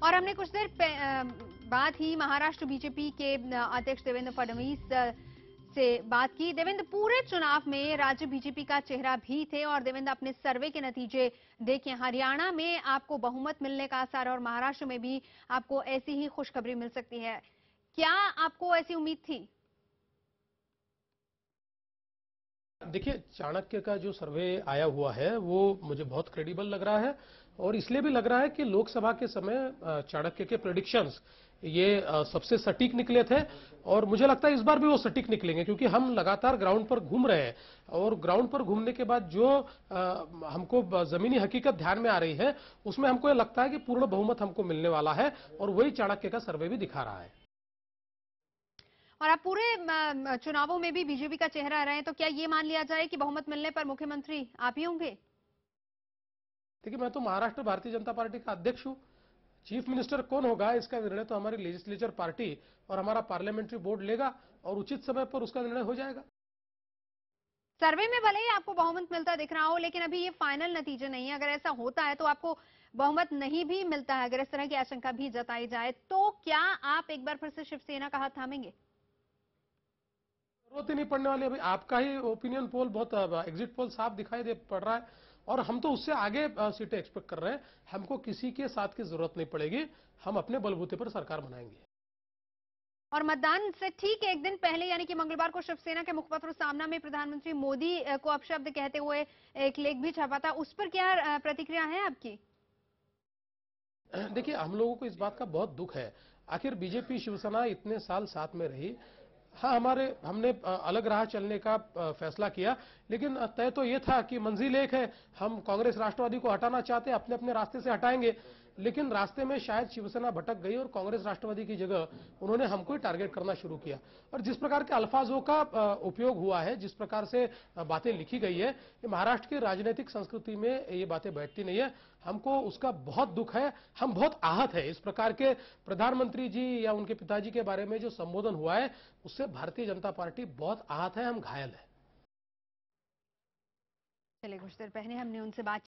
और हमने कुछ देर बाद ही महाराष्ट्र बीजेपी के अध्यक्ष देवेंद्र फडणवीस से बात की। देवेंद्र, पूरे चुनाव में राज्य बीजेपी का चेहरा भी थे और देवेंद्र अपने सर्वे के नतीजे देखें, हरियाणा में आपको बहुमत मिलने का आसार और महाराष्ट्र में भी आपको ऐसी ही खुशखबरी मिल सकती है। क्या आपको ऐसी उम्मीद थी? देखिए, चाणक्य का जो सर्वे आया हुआ है वो मुझे बहुत क्रेडिबल लग रहा है और इसलिए भी लग रहा है कि लोकसभा के समय चाणक्य के प्रेडिक्शंस ये सबसे सटीक निकले थे और मुझे लगता है इस बार भी वो सटीक निकलेंगे, क्योंकि हम लगातार ग्राउंड पर घूम रहे हैं और ग्राउंड पर घूमने के बाद जो हमको जमीनी हकीकत ध्यान में आ रही है उसमें हमको ये लगता है कि पूर्ण बहुमत हमको मिलने वाला है और वही चाणक्य का सर्वे भी दिखा रहा है। और आप पूरे चुनावों में भी बीजेपी का चेहरा रहे हैं, तो क्या ये मान लिया जाए कि बहुमत मिलने पर मुख्यमंत्री आप ही होंगे? देखिए, मैं तो महाराष्ट्र भारतीय जनता पार्टी का अध्यक्ष हूं। चीफ मिनिस्टर कौन होगा इसका निर्णय तो हमारी लेजिस्लेचर पार्टी और हमारा पार्लियामेंट्री बोर्ड लेगा और उचित समय पर उसका निर्णय हो जाएगा। सर्वे में भले ही आपको बहुमत मिलता दिख रहा हो, लेकिन अभी ये फाइनल नतीजे नहीं है। अगर ऐसा होता है तो आपको बहुमत नहीं भी मिलता है, अगर इस तरह की आशंका भी जताई जाए, तो क्या आप एक बार फिर से शिवसेना का हाथ थामेंगे? जरूरत ही नहीं पड़ने वाली। अभी आपका ही ओपिनियन पोल बहुत एग्जिट पोल साफ दिखाई दे पड़ रहा है और हम तो उससे आगे सीटें एक्सपेक्ट कर रहे हैं। हमको किसी के साथ की जरूरत नहीं पड़ेगी, हम अपने बलबूते पर सरकार बनाएंगे। और मतदान से ठीक एक दिन पहले यानी कि मंगलवार को शिवसेना के मुखपत्र सामना में प्रधानमंत्री मोदी को अपशब्द कहते हुए एक लेख भी छपा था, उस पर क्या प्रतिक्रिया है आपकी? देखिए, हम लोगों को इस बात का बहुत दुख है। आखिर बीजेपी शिवसेना इतने साल साथ में रही। हाँ, हमने अलग राह चलने का फैसला किया, लेकिन तय तो ये था कि मंजिल एक है। हम कांग्रेस राष्ट्रवादी को हटाना चाहते, अपने अपने रास्ते से हटाएंगे, लेकिन रास्ते में शायद शिवसेना भटक गई और कांग्रेस राष्ट्रवादी की जगह उन्होंने हमको ही टारगेट करना शुरू किया। और जिस प्रकार के अल्फाजों का उपयोग हुआ है, जिस प्रकार से बातें लिखी गई है, ये महाराष्ट्र की राजनीतिक संस्कृति में ये बातें बैठती नहीं है। हमको उसका बहुत दुख है, हम बहुत आहत है। इस प्रकार के प्रधानमंत्री जी या उनके पिताजी के बारे में जो संबोधन हुआ है उससे भारतीय जनता पार्टी बहुत आहत है, हम घायल है। चलिए, कुछ देर पहले हमने उनसे बात